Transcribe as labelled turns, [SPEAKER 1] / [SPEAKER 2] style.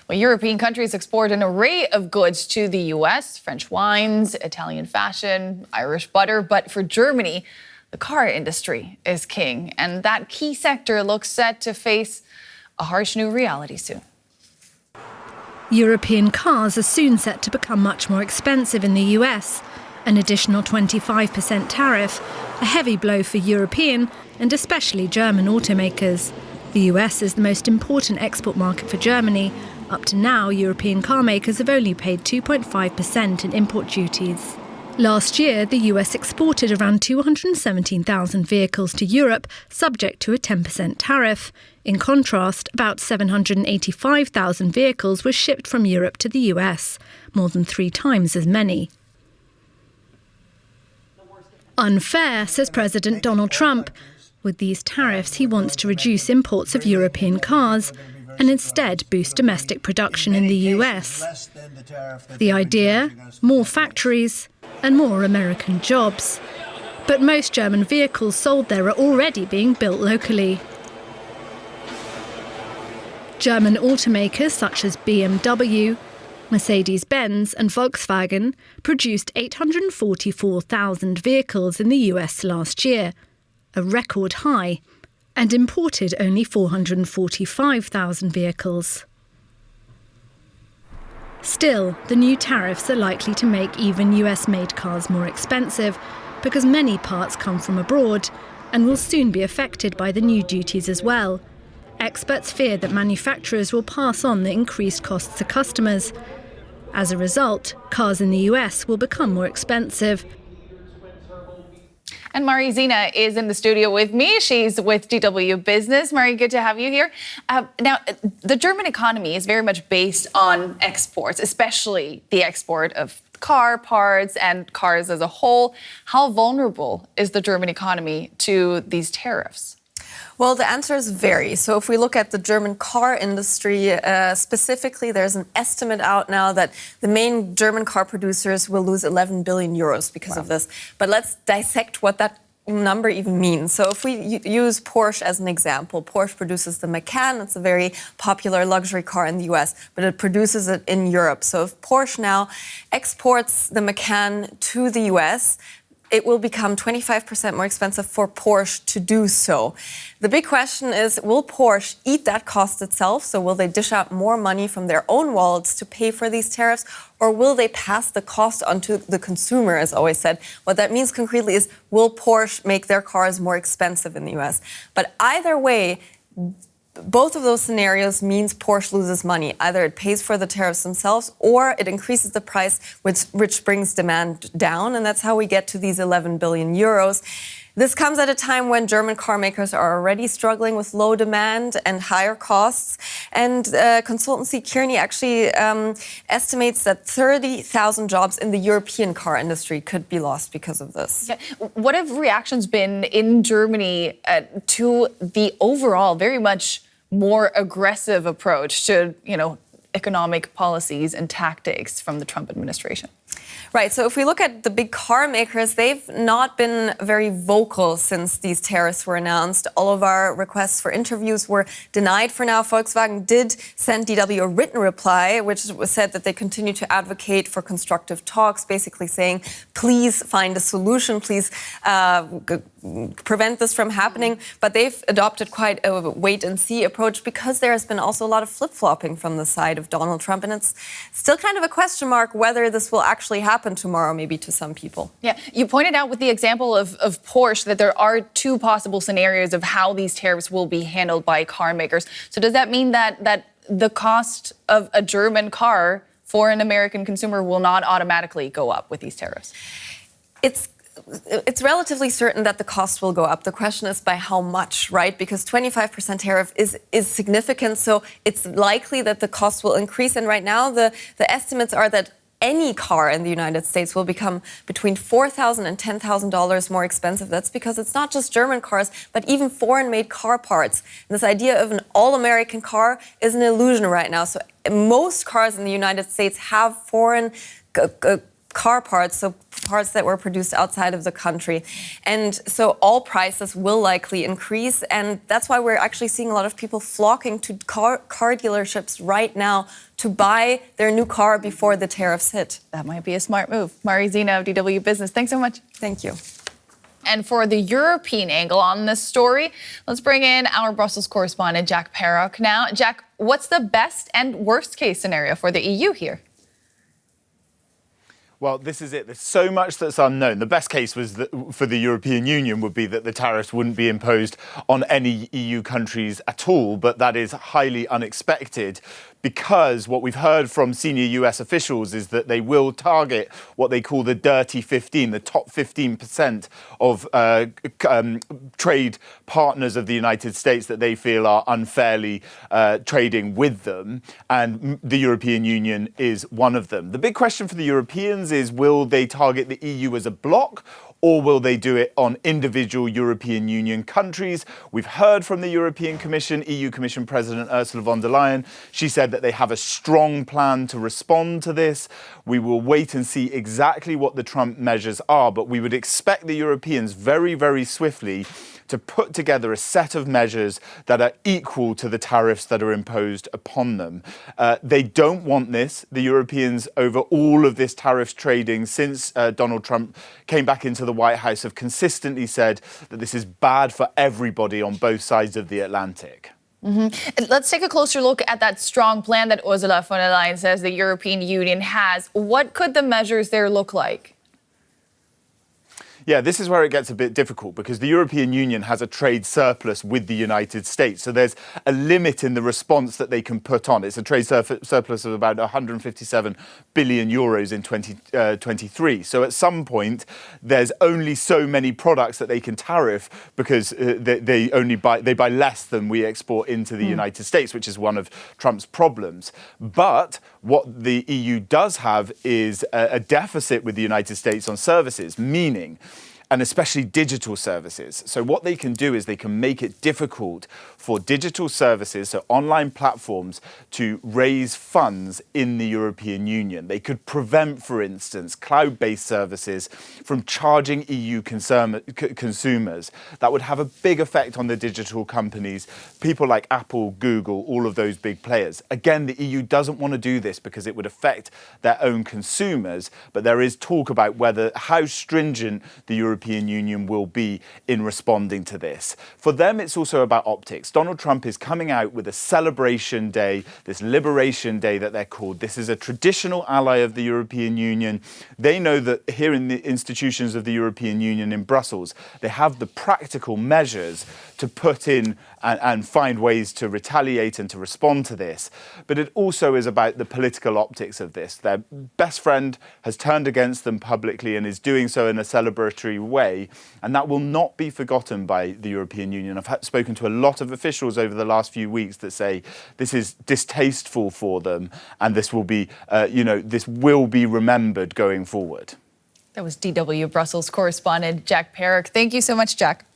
[SPEAKER 1] Well, European countries export an array of goods to the U.S., French wines, Italian fashion, Irish butter. But for Germany, the car industry is king. And that key sector looks set to face a harsh new reality soon.
[SPEAKER 2] European cars are soon set to become much more expensive in the US. An additional 25% tariff, a heavy blow for European and especially German automakers. The US is the most important export market for Germany. Up to now, European car makers have only paid 2.5% in import duties. Last year, the US exported around 217,000 vehicles to Europe, subject to a 10% tariff. In contrast, about 785,000 vehicles were shipped from Europe to the US, more than 3 times as many. Unfair, says President Donald Trump. With these tariffs, he wants to reduce imports of European cars and instead boost domestic production in the US. The idea? More factories and more American jobs. But most German vehicles sold there are already being built locally. German automakers such as BMW, Mercedes-Benz and Volkswagen produced 844,000 vehicles in the US last year, a record high, and imported only 445,000 vehicles. Still, the new tariffs are likely to make even US-made cars more expensive because many parts come from abroad and will soon be affected by the new duties as well. Experts fear that manufacturers will pass on the increased costs to customers. As a result, cars in the US will become more expensive.
[SPEAKER 1] And Marie Sina is in the studio with me. She's with DW Business. Marie, good to have you here. Now, the German economy is very much based on exports, especially the export of car parts and cars as a whole. How vulnerable is the German economy to these tariffs?
[SPEAKER 3] Well, the answers vary. So if we look at the German car industry specifically, there's an estimate out now that the main German car producers will lose 11 billion euros because of this. But let's dissect what that number even means. So if we use Porsche as an example, Porsche produces the Macan. It's a very popular luxury car in the US, but it produces it in Europe. So if Porsche now exports the Macan to the US, it will become 25% more expensive for Porsche to do so. The big question is, will Porsche eat that cost itself? So will they dish out more money from their own wallets to pay for these tariffs? Or will they pass the cost onto the consumer, as always said? What that means concretely is, will Porsche make their cars more expensive in the US? But either way, both of those scenarios means Porsche loses money. Either it pays for the tariffs themselves or it increases the price, which brings demand down. And that's how we get to these 11 billion euros. This comes at a time when German car makers are already struggling with low demand and higher costs. And consultancy Kearney actually estimates that 30,000 jobs in the European car industry could be lost because of this.
[SPEAKER 1] Yeah. What have reactions been in Germany to the overall very much more aggressive approach to, economic policies and tactics from the Trump administration?
[SPEAKER 3] Right. So if we look at the big car makers, they've not been very vocal since these tariffs were announced. All of our requests for interviews were denied for now. Volkswagen did send DW a written reply, which said that they continue to advocate for constructive talks, basically saying, please find a solution, please prevent this from happening. But they've adopted quite a wait-and-see approach because there has been also a lot of flip-flopping from the side of Donald Trump. And it's still kind of a question mark whether this will actually happen tomorrow, maybe to some people.
[SPEAKER 1] Yeah, you pointed out with the example of Porsche that there are 2 possible scenarios of how these tariffs will be handled by car makers. So does that mean that the cost of a German car for an American consumer will not automatically go up with these tariffs?
[SPEAKER 3] It's relatively certain that the cost will go up. The question is by how much, right? Because 25% tariff is significant, so it's likely that the cost will increase. And right now, the estimates are that any car in the United States will become between $4,000 and $10,000 more expensive. That's because it's not just German cars, but even foreign-made car parts. And this idea of an all-American car is an illusion right now. So most cars in the United States have foreign car parts, so parts that were produced outside of the country. And so all prices will likely increase. And that's why we're actually seeing a lot of people flocking to car dealerships right now to buy their new car before the tariffs hit.
[SPEAKER 1] That might be a smart move. Marie Sina of DW Business, thanks so much.
[SPEAKER 3] Thank you.
[SPEAKER 1] And for the European angle on this story, let's bring in our Brussels correspondent, Jack Parrock. Now, Jack, what's the best and worst case scenario for the EU here?
[SPEAKER 4] Well, this is it. There's so much that's unknown. The best case was that for the European Union would be that the tariffs wouldn't be imposed on any EU countries at all, but that is highly unexpected because what we've heard from senior US officials is that they will target what they call the dirty 15, the top 15% of trade partners of the United States that they feel are unfairly trading with them. And the European Union is one of them. The big question for the Europeans is, will they target the EU as a bloc, or will they do it on individual European Union countries? We've heard from the European Commission, EU Commission President Ursula von der Leyen. She said that they have a strong plan to respond to this. We will wait and see exactly what the Trump measures are, but we would expect the Europeans very, very swiftly to put together a set of measures that are equal to the tariffs that are imposed upon them. They don't want this. The Europeans, over all of this tariffs trading since Donald Trump came back into the White House, have consistently said that this is bad for everybody on both sides of the Atlantic.
[SPEAKER 1] Mm-hmm. Let's take a closer look at that strong plan that Ursula von der Leyen says the European Union has. What could the measures there look like?
[SPEAKER 4] Yeah, this is where it gets a bit difficult because the European Union has a trade surplus with the United States. So there's a limit in the response that they can put on. It's a trade surplus of about 157 billion euros in 2023. So at some point, there's only so many products that they can tariff because they buy less than we export into the United States, which is one of Trump's problems. But what the EU does have is a deficit with the United States on services, meaning and especially digital services. So what they can do is they can make it difficult for digital services, so online platforms, to raise funds in the European Union. They could prevent, for instance, cloud-based services from charging EU consumers. That would have a big effect on the digital companies, people like Apple, Google, all of those big players. Again, the EU doesn't want to do this because it would affect their own consumers, but there is talk about how stringent the European Union will be in responding to this. For them, it's also about optics. Donald Trump is coming out with a celebration day, this liberation day that they're called. This is a traditional ally of the European Union. They know that here in the institutions of the European Union in Brussels, they have the practical measures to put in and find ways to retaliate and to respond to this. But it also is about the political optics of this. Their best friend has turned against them publicly and is doing so in a celebratory way. And that will not be forgotten by the European Union. I've spoken to a lot of officials over the last few weeks that say this is distasteful for them and this will be, this will be remembered going forward.
[SPEAKER 1] That was DW Brussels correspondent Jack Parrock. Thank you so much, Jack.